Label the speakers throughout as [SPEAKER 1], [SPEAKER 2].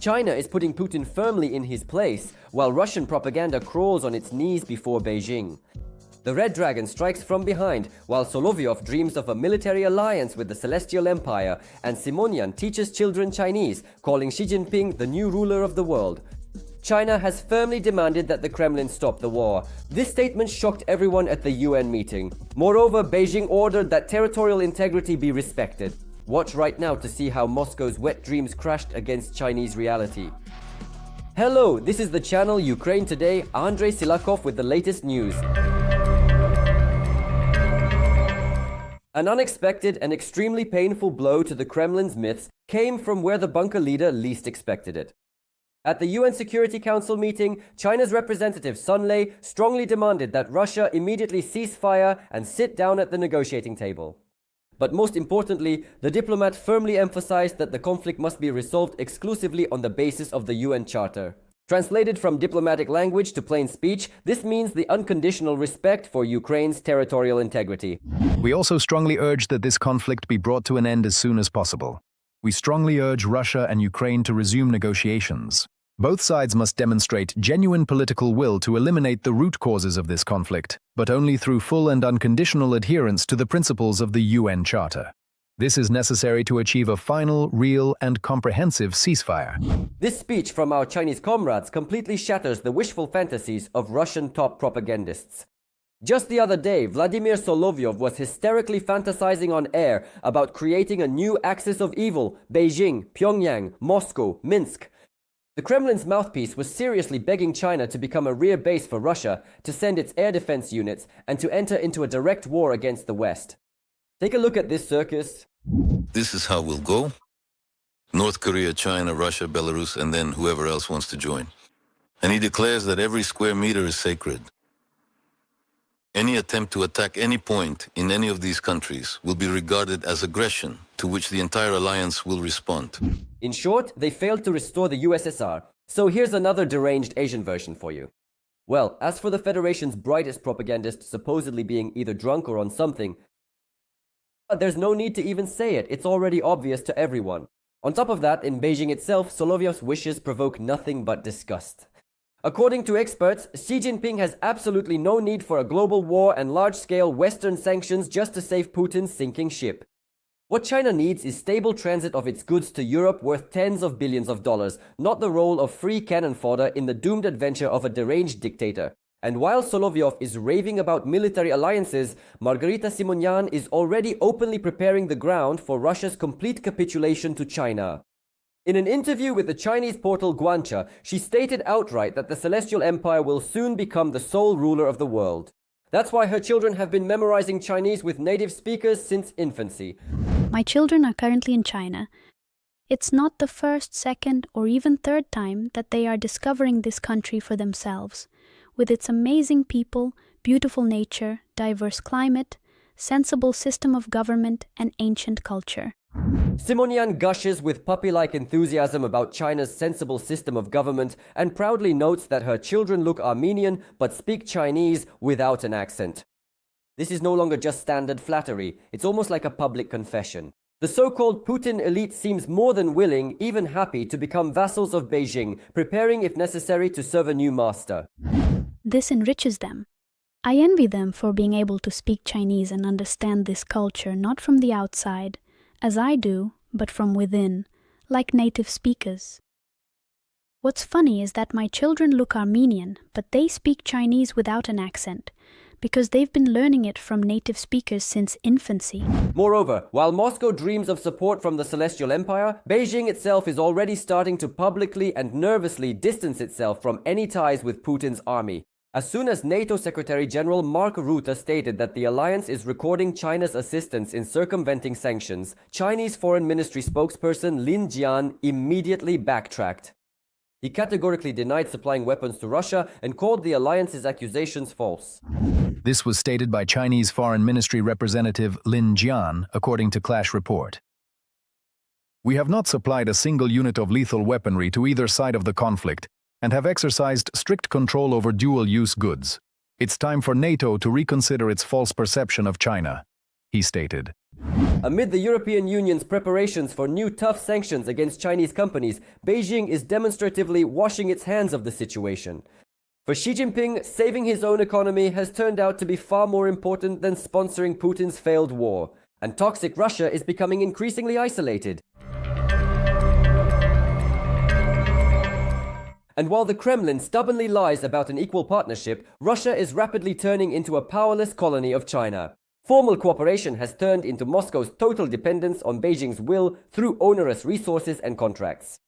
[SPEAKER 1] China is putting Putin firmly in his place, while Russian propaganda crawls on its knees before Beijing. The Red Dragon strikes from behind, while Solovyov dreams of a military alliance with the Celestial Empire, and Simonyan teaches children Chinese, calling Xi Jinping the new ruler of the world. China has firmly demanded that the Kremlin stop the war. This statement shocked everyone at the UN meeting. Moreover, Beijing ordered that territorial integrity be respected. Watch right now to see how Moscow's wet dreams crashed against Chinese reality. Hello, this is the channel Ukraine Today. Andrei Silakov with the latest news. An unexpected and extremely painful blow to the Kremlin's myths came from where the bunker leader least expected it. At the UN Security Council meeting, China's representative Sun Lei strongly demanded that Russia immediately cease fire and sit down at the negotiating table. But most importantly, the diplomat firmly emphasized that the conflict must be resolved exclusively on the basis of the UN Charter. Translated from diplomatic language to plain speech, this means the unconditional respect for Ukraine's territorial integrity.
[SPEAKER 2] We also strongly urge that this conflict be brought to an end as soon as possible. We strongly urge Russia and Ukraine to resume negotiations. Both sides must demonstrate genuine political will to eliminate the root causes of this conflict, but only through full and unconditional adherence to the principles of the UN Charter. This is necessary to achieve a final, real, and comprehensive ceasefire.
[SPEAKER 1] This speech from our Chinese comrades completely shatters the wishful fantasies of Russian top propagandists. Just the other day, Vladimir Solovyov was hysterically fantasizing on air about creating a new axis of evil: Beijing, Pyongyang, Moscow, Minsk. The Kremlin's mouthpiece was seriously begging China to become a rear base for Russia, to send its air defense units, and to enter into a direct war against the West. Take a look at this circus.
[SPEAKER 3] This is how we'll go. North Korea, China, Russia, Belarus, and then whoever else wants to join. And he declares that every square meter is sacred. Any attempt to attack any point in any of these countries will be regarded as aggression, to which the entire alliance will respond.
[SPEAKER 1] In short, they failed to restore the USSR. So here's another deranged Asian version for you. Well, as for the Federation's brightest propagandist supposedly being either drunk or on something, there's no need to even say it, it's already obvious to everyone. On top of that, in Beijing itself, Solovyov's wishes provoke nothing but disgust. According to experts, Xi Jinping has absolutely no need for a global war and large-scale Western sanctions just to save Putin's sinking ship. What China needs is stable transit of its goods to Europe worth tens of billions of dollars, not the role of free cannon fodder in the doomed adventure of a deranged dictator. And while Solovyov is raving about military alliances, Margarita Simonyan is already openly preparing the ground for Russia's complete capitulation to China. In an interview with the Chinese portal Guancha, she stated outright that the Celestial Empire will soon become the sole ruler of the world. That's why her children have been memorizing Chinese with native speakers since infancy.
[SPEAKER 4] My children are currently in China. It's not the first, second, or even third time that they are discovering this country for themselves, with its amazing people, beautiful nature, diverse climate, sensible system of government, and ancient culture.
[SPEAKER 1] Simonyan gushes with puppy-like enthusiasm about China's sensible system of government and proudly notes that her children look Armenian but speak Chinese without an accent. This is no longer just standard flattery, it's almost like a public confession. The so-called Putin elite seems more than willing, even happy, to become vassals of Beijing, preparing if necessary to serve a new master.
[SPEAKER 4] This enriches them. I envy them for being able to speak Chinese and understand this culture not from the outside, as I do, but from within, like native speakers. What's funny is that my children look Armenian, but they speak Chinese without an accent, because they've been learning it from native speakers since infancy.
[SPEAKER 1] Moreover, while Moscow dreams of support from the Celestial Empire, Beijing itself is already starting to publicly and nervously distance itself from any ties with Putin's army. As soon as NATO Secretary General Mark Rutte stated that the alliance is recording China's assistance in circumventing sanctions, Chinese Foreign Ministry spokesperson Lin Jian immediately backtracked. He categorically denied supplying weapons to Russia and called the alliance's accusations false.
[SPEAKER 2] This was stated by Chinese Foreign Ministry representative Lin Jian, according to Clash Report. We have not supplied a single unit of lethal weaponry to either side of the conflict, and have exercised strict control over dual-use goods. It's time for NATO to reconsider its false perception of China, he stated.
[SPEAKER 1] Amid the European Union's preparations for new tough sanctions against Chinese companies, Beijing is demonstratively washing its hands of the situation. For Xi Jinping, saving his own economy has turned out to be far more important than sponsoring Putin's failed war, and toxic Russia is becoming increasingly isolated. And while the Kremlin stubbornly lies about an equal partnership, Russia is rapidly turning into a powerless colony of China. Formal cooperation has turned into Moscow's total dependence on Beijing's will through onerous resources and contracts.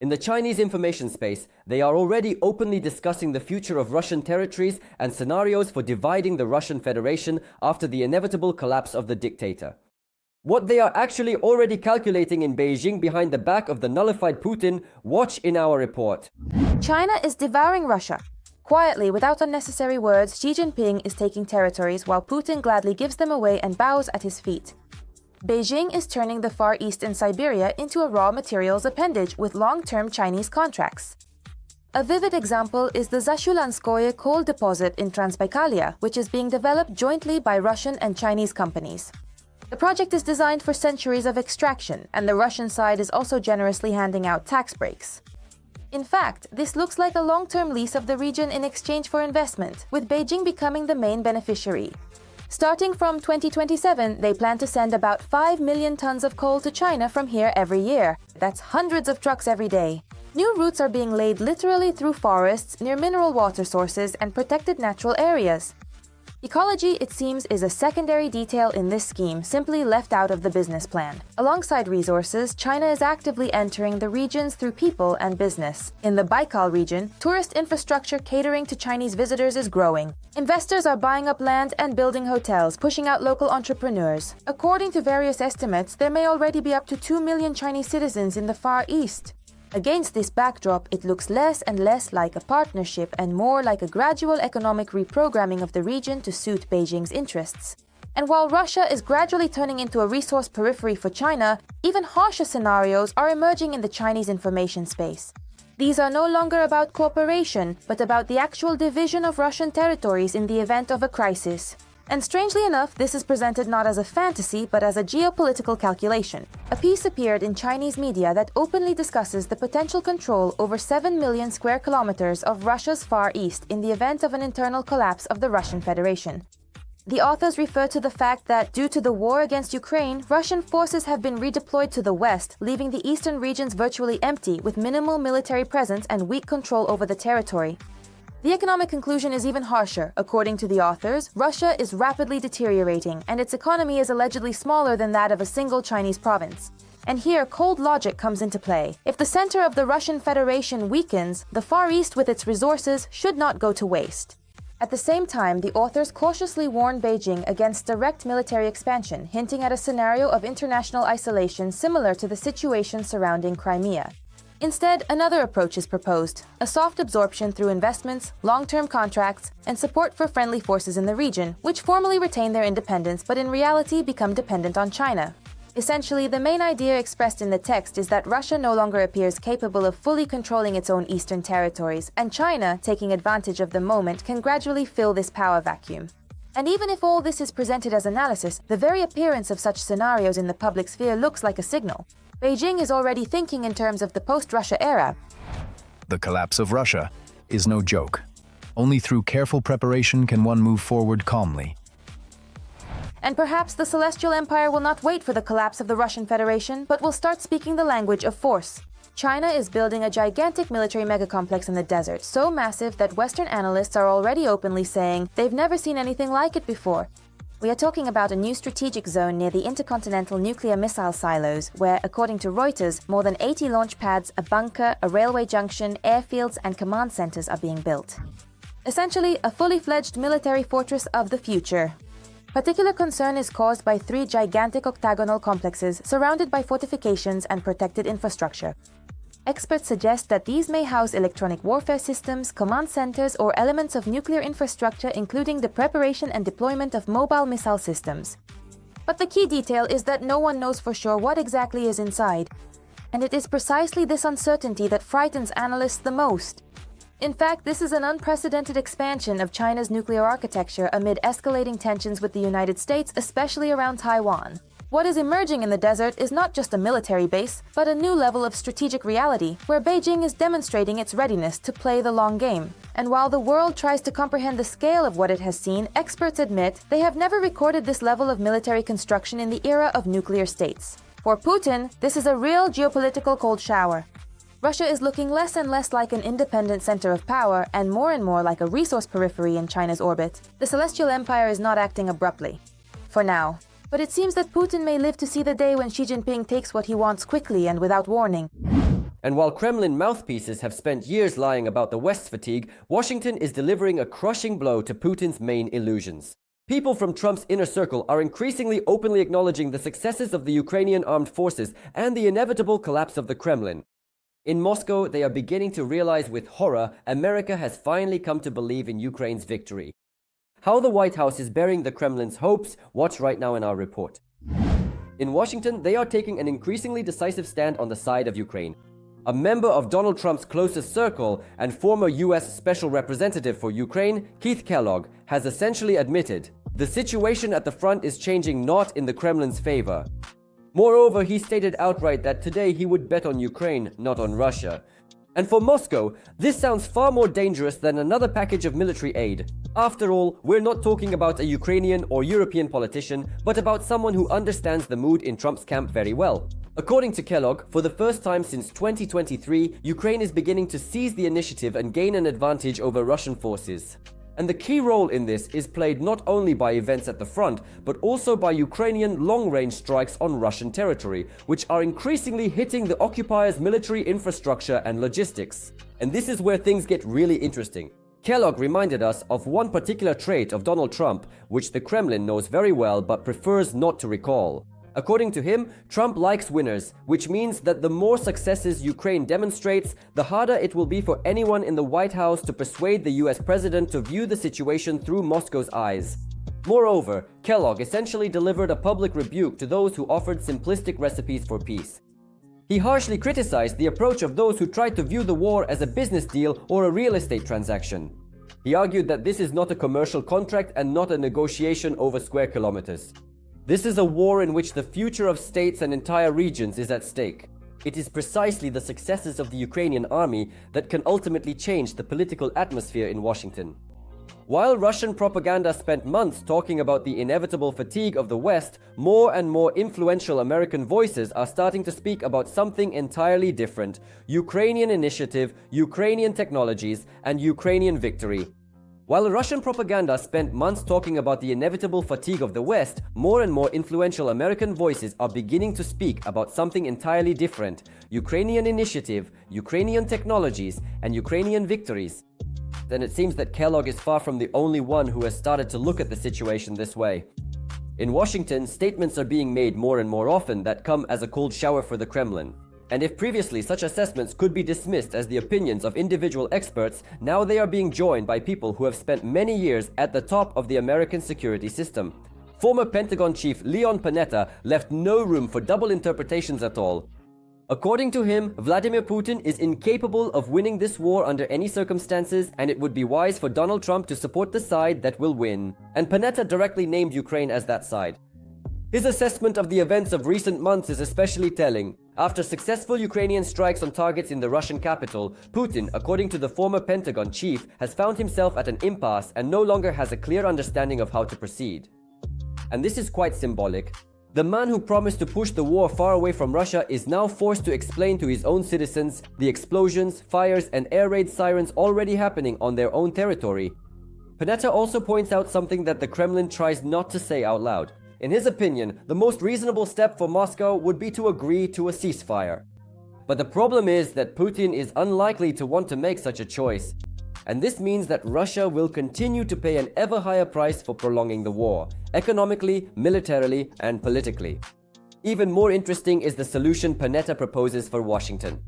[SPEAKER 1] In the Chinese information space, they are already openly discussing the future of Russian territories and scenarios for dividing the Russian Federation after the inevitable collapse of the dictator. What they are actually already calculating in Beijing behind the back of the nullified Putin, watch in our report.
[SPEAKER 5] China is devouring Russia. Quietly, without unnecessary words, Xi Jinping is taking territories while Putin gladly gives them away and bows at his feet. Beijing is turning the Far East and Siberia into a raw materials appendage with long-term Chinese contracts. A vivid example is the Zashulanskoye coal deposit in Transbaikalia, which is being developed jointly by Russian and Chinese companies. The project is designed for centuries of extraction, and the Russian side is also generously handing out tax breaks. In fact, this looks like a long-term lease of the region in exchange for investment, with Beijing becoming the main beneficiary. Starting from 2027, they plan to send about 5 million tons of coal to China from here every year. That's hundreds of trucks every day. New routes are being laid literally through forests, near mineral water sources, and protected natural areas. Ecology, it seems, is a secondary detail in this scheme, simply left out of the business plan. Alongside resources, China is actively entering the regions through people and business. In the Baikal region, tourist infrastructure catering to Chinese visitors is growing. Investors are buying up land and building hotels, pushing out local entrepreneurs. According to various estimates, there may already be up to 2 million Chinese citizens in the Far East. Against this backdrop, it looks less and less like a partnership and more like a gradual economic reprogramming of the region to suit Beijing's interests. And while Russia is gradually turning into a resource periphery for China, even harsher scenarios are emerging in the Chinese information space. These are no longer about cooperation, but about the actual division of Russian territories in the event of a crisis. And strangely enough, this is presented not as a fantasy, but as a geopolitical calculation. A piece appeared in Chinese media that openly discusses the potential control over 7 million square kilometers of Russia's Far East in the event of an internal collapse of the Russian Federation. The authors refer to the fact that, due to the war against Ukraine, Russian forces have been redeployed to the west, leaving the eastern regions virtually empty, with minimal military presence and weak control over the territory. The economic conclusion is even harsher. According to the authors, Russia is rapidly deteriorating, and its economy is allegedly smaller than that of a single Chinese province. And here, cold logic comes into play. If the center of the Russian Federation weakens, the Far East with its resources should not go to waste. At the same time, the authors cautiously warn Beijing against direct military expansion, hinting at a scenario of international isolation similar to the situation surrounding Crimea. Instead, another approach is proposed, a soft absorption through investments, long-term contracts, and support for friendly forces in the region, which formally retain their independence but in reality become dependent on China. Essentially, the main idea expressed in the text is that Russia no longer appears capable of fully controlling its own eastern territories, and China, taking advantage of the moment, can gradually fill this power vacuum. And even if all this is presented as analysis, the very appearance of such scenarios in the public sphere looks like a signal. Beijing is already thinking in terms of the post-Russia era.
[SPEAKER 2] The collapse of Russia is no joke. Only through careful preparation can one move forward calmly.
[SPEAKER 5] And perhaps the Celestial Empire will not wait for the collapse of the Russian Federation, but will start speaking the language of force. China is building a gigantic military megacomplex in the desert, so massive that Western analysts are already openly saying they've never seen anything like it before. We are talking about a new strategic zone near the intercontinental nuclear missile silos, where, according to Reuters, more than 80 launch pads, a bunker, a railway junction, airfields, and command centers are being built. Essentially, a fully fledged military fortress of the future. Particular concern is caused by 3 gigantic octagonal complexes surrounded by fortifications and protected infrastructure. Experts suggest that these may house electronic warfare systems, command centers, or elements of nuclear infrastructure, including the preparation and deployment of mobile missile systems. But the key detail is that no one knows for sure what exactly is inside. And it is precisely this uncertainty that frightens analysts the most. In fact, this is an unprecedented expansion of China's nuclear architecture amid escalating tensions with the United States, especially around Taiwan. What is emerging in the desert is not just a military base, but a new level of strategic reality, where Beijing is demonstrating its readiness to play the long game. And while the world tries to comprehend the scale of what it has seen, experts admit they have never recorded this level of military construction in the era of nuclear states. For Putin, this is a real geopolitical cold shower. Russia is looking less and less like an independent center of power and more like a resource periphery in China's orbit. The Celestial Empire is not acting abruptly. For now. But it seems that Putin may live to see the day when Xi Jinping takes what he wants quickly and without warning.
[SPEAKER 1] And while Kremlin mouthpieces have spent years lying about the West's fatigue, Washington is delivering a crushing blow to Putin's main illusions. People from Trump's inner circle are increasingly openly acknowledging the successes of the Ukrainian armed forces and the inevitable collapse of the Kremlin. In Moscow, they are beginning to realize with horror America has finally come to believe in Ukraine's victory. How the White House is burying the Kremlin's hopes, watch right now in our report. In Washington, they are taking an increasingly decisive stand on the side of Ukraine. A member of Donald Trump's closest circle and former US Special Representative for Ukraine, Keith Kellogg, has essentially admitted the situation at the front is changing not in the Kremlin's favor. Moreover, he stated outright that today he would bet on Ukraine, not on Russia. And for Moscow, this sounds far more dangerous than another package of military aid. After all, we're not talking about a Ukrainian or European politician, but about someone who understands the mood in Trump's camp very well. According to Kellogg, for the first time since 2023, Ukraine is beginning to seize the initiative and gain an advantage over Russian forces. And the key role in this is played not only by events at the front, but also by Ukrainian long-range strikes on Russian territory, which are increasingly hitting the occupiers' military infrastructure and logistics. And this is where things get really interesting. Kellogg reminded us of one particular trait of Donald Trump, which the Kremlin knows very well but prefers not to recall. According to him, Trump likes winners, which means that the more successes Ukraine demonstrates, the harder it will be for anyone in the White House to persuade the US president to view the situation through Moscow's eyes. Moreover, Kellogg essentially delivered a public rebuke to those who offered simplistic recipes for peace. He harshly criticized the approach of those who tried to view the war as a business deal or a real estate transaction. He argued that this is not a commercial contract and not a negotiation over square kilometers. This is a war in which the future of states and entire regions is at stake. It is precisely the successes of the Ukrainian army that can ultimately change the political atmosphere in Washington. While Russian propaganda spent months talking about the inevitable fatigue of the West, more and more influential American voices are starting to speak about something entirely different: Ukrainian initiative, Ukrainian technologies, and Ukrainian victory. While Russian propaganda spent months talking about the inevitable fatigue of the West, more and more influential American voices are beginning to speak about something entirely different: Ukrainian initiative, Ukrainian technologies, and Ukrainian victories. Then it seems that Kellogg is far from the only one who has started to look at the situation this way. In Washington, statements are being made more and more often that come as a cold shower for the Kremlin. And if previously such assessments could be dismissed as the opinions of individual experts, now they are being joined by people who have spent many years at the top of the American security system. Former Pentagon chief Leon Panetta left no room for double interpretations at all. According to him, Vladimir Putin is incapable of winning this war under any circumstances, and it would be wise for Donald Trump to support the side that will win. And Panetta directly named Ukraine as that side. His assessment of the events of recent months is especially telling. After successful Ukrainian strikes on targets in the Russian capital, Putin, according to the former Pentagon chief, has found himself at an impasse and no longer has a clear understanding of how to proceed. And this is quite symbolic. The man who promised to push the war far away from Russia is now forced to explain to his own citizens the explosions, fires, and air raid sirens already happening on their own territory. Panetta also points out something that the Kremlin tries not to say out loud. In his opinion, the most reasonable step for Moscow would be to agree to a ceasefire. But the problem is that Putin is unlikely to want to make such a choice. And this means that Russia will continue to pay an ever higher price for prolonging the war, economically, militarily, and politically. Even more interesting is the solution Panetta proposes for Washington.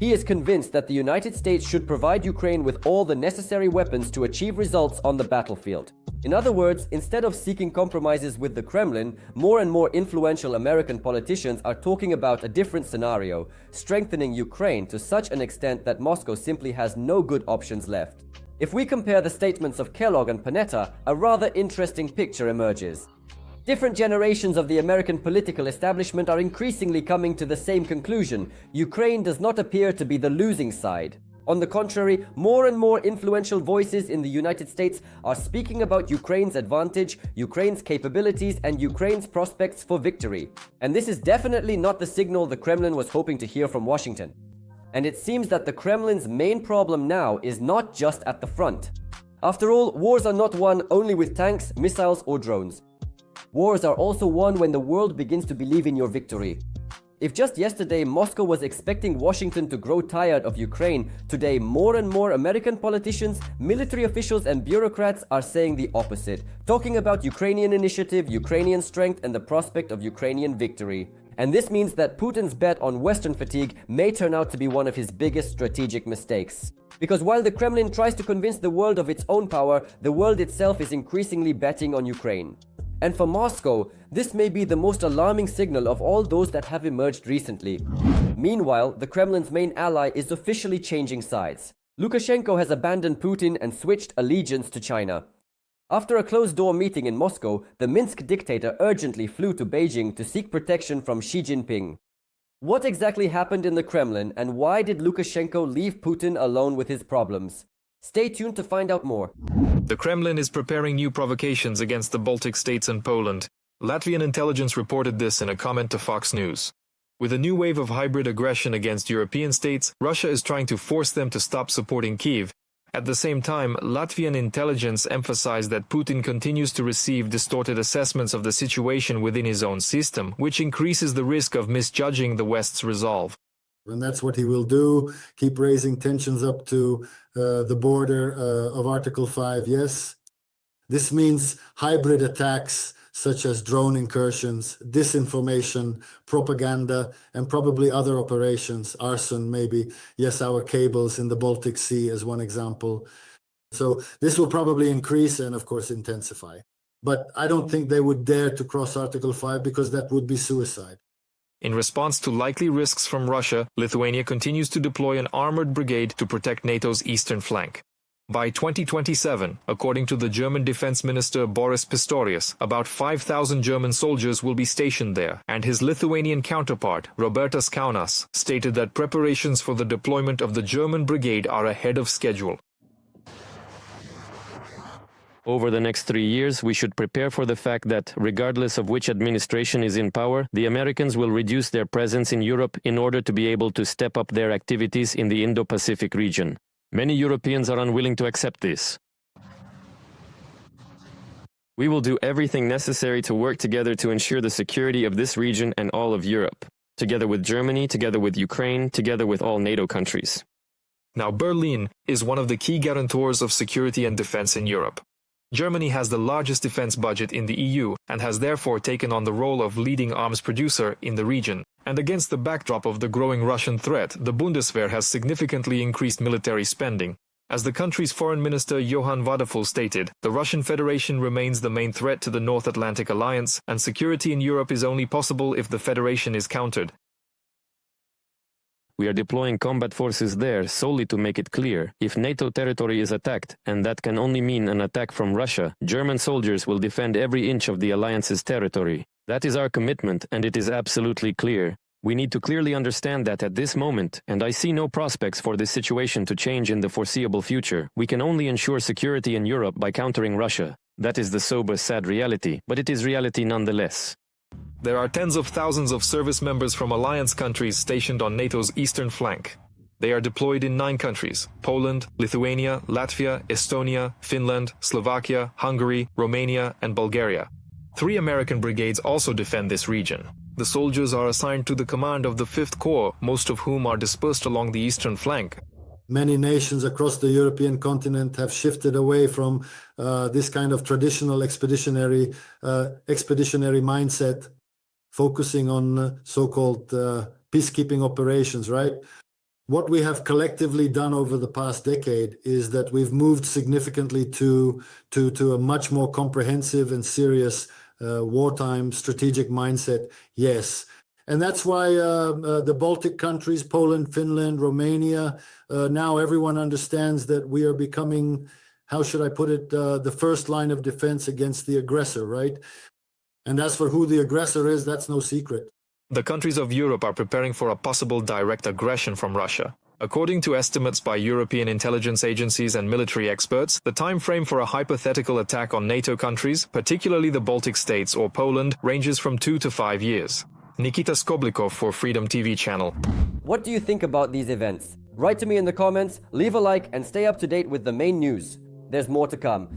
[SPEAKER 1] He is convinced that the United States should provide Ukraine with all the necessary weapons to achieve results on the battlefield. In other words, instead of seeking compromises with the Kremlin, more and more influential American politicians are talking about a different scenario, strengthening Ukraine to such an extent that Moscow simply has no good options left. If we compare the statements of Kellogg and Panetta, a rather interesting picture emerges. Different generations of the American political establishment are increasingly coming to the same conclusion. Ukraine does not appear to be the losing side. On the contrary, more and more influential voices in the United States are speaking about Ukraine's advantage, Ukraine's capabilities, and Ukraine's prospects for victory. And this is definitely not the signal the Kremlin was hoping to hear from Washington. And it seems that the Kremlin's main problem now is not just at the front. After all, wars are not won only with tanks, missiles, or drones. Wars are also won when the world begins to believe in your victory. If just yesterday Moscow was expecting Washington to grow tired of Ukraine, today more and more American politicians, military officials, and bureaucrats are saying the opposite, talking about Ukrainian initiative, Ukrainian strength, and the prospect of Ukrainian victory. And this means that Putin's bet on Western fatigue may turn out to be one of his biggest strategic mistakes. Because while the Kremlin tries to convince the world of its own power, the world itself is increasingly betting on Ukraine. And for Moscow, this may be the most alarming signal of all those that have emerged recently. Meanwhile, the Kremlin's main ally is officially changing sides. Lukashenko has abandoned Putin and switched allegiance to China. After a closed-door meeting in Moscow, the Minsk dictator urgently flew to Beijing to seek protection from Xi Jinping. What exactly happened in the Kremlin, and why did Lukashenko leave Putin alone with his problems? Stay tuned to find out more.
[SPEAKER 6] The Kremlin is preparing new provocations against the Baltic states and Poland. Latvian intelligence reported this in a comment to Fox News. With a new wave of hybrid aggression against European states, Russia is trying to force them to stop supporting Kyiv. At the same time, Latvian intelligence emphasized that Putin continues to receive distorted assessments of the situation within his own system, which increases the risk of misjudging the West's resolve.
[SPEAKER 7] And that's what he will do, keep raising tensions up to the border of Article 5, yes. This means hybrid attacks such as drone incursions, disinformation, propaganda, and probably other operations, arson maybe, yes, our cables in the Baltic Sea as one example. So this will probably increase and of course intensify. But I don't think they would dare to cross Article 5 because that would be suicide.
[SPEAKER 6] In response to likely risks from Russia, Lithuania continues to deploy an armored brigade to protect NATO's eastern flank. By 2027, according to the German Defense Minister Boris Pistorius, about 5,000 German soldiers will be stationed there, and his Lithuanian counterpart, Robertas Kaunas, stated that preparations for the deployment of the German brigade are ahead of schedule.
[SPEAKER 8] Over the next 3 years, we should prepare for the fact that, regardless of which administration is in power, the Americans will reduce their presence in Europe in order to be able to step up their activities in the Indo-Pacific region. Many Europeans are unwilling to accept this. We will do everything necessary to work together to ensure the security of this region and all of Europe, together with Germany, together with Ukraine, together with all NATO countries.
[SPEAKER 6] Now, Berlin is one of the key guarantors of security and defense in Europe. Germany has the largest defense budget in the EU and has therefore taken on the role of leading arms producer in the region. And against the backdrop of the growing Russian threat, the Bundeswehr has significantly increased military spending. As the country's foreign minister Johann Wadefull stated, the Russian Federation remains the main threat to the North Atlantic Alliance, and security in Europe is only possible if the Federation is countered.
[SPEAKER 8] We are deploying combat forces there solely to make it clear, if NATO territory is attacked, and that can only mean an attack from Russia, German soldiers will defend every inch of the alliance's territory. That is our commitment, and it is absolutely clear. We need to clearly understand that at this moment, and I see no prospects for this situation to change in the foreseeable future, we can only ensure security in Europe by countering Russia. That is the sober, sad reality, but it is reality nonetheless.
[SPEAKER 6] There are tens of thousands of service members from alliance countries stationed on NATO's eastern flank. They are deployed in 9 countries: Poland, Lithuania, Latvia, Estonia, Finland, Slovakia, Hungary, Romania, and Bulgaria. 3 American brigades also defend this region. The soldiers are assigned to the command of the 5th Corps, most of whom are dispersed along the eastern flank.
[SPEAKER 7] Many nations across the European continent have shifted away from this kind of traditional expeditionary mindset, focusing on so-called peacekeeping operations, right? What we have collectively done over the past decade is that we've moved significantly to a much more comprehensive and serious wartime strategic mindset, yes. And that's why the Baltic countries, Poland, Finland, Romania, now everyone understands that we are becoming, how should I put it, the first line of defense against the aggressor, right? And as for who the aggressor is, that's no secret.
[SPEAKER 6] The countries of Europe are preparing for a possible direct aggression from Russia. According to estimates by European intelligence agencies and military experts, the time frame for a hypothetical attack on NATO countries, particularly the Baltic states or Poland, ranges from 2 to 5 years. Nikita Skoblikov for Freedom TV channel.
[SPEAKER 1] What do you think about these events? Write to me in the comments, leave a like, and stay up to date with the main news. There's more to come.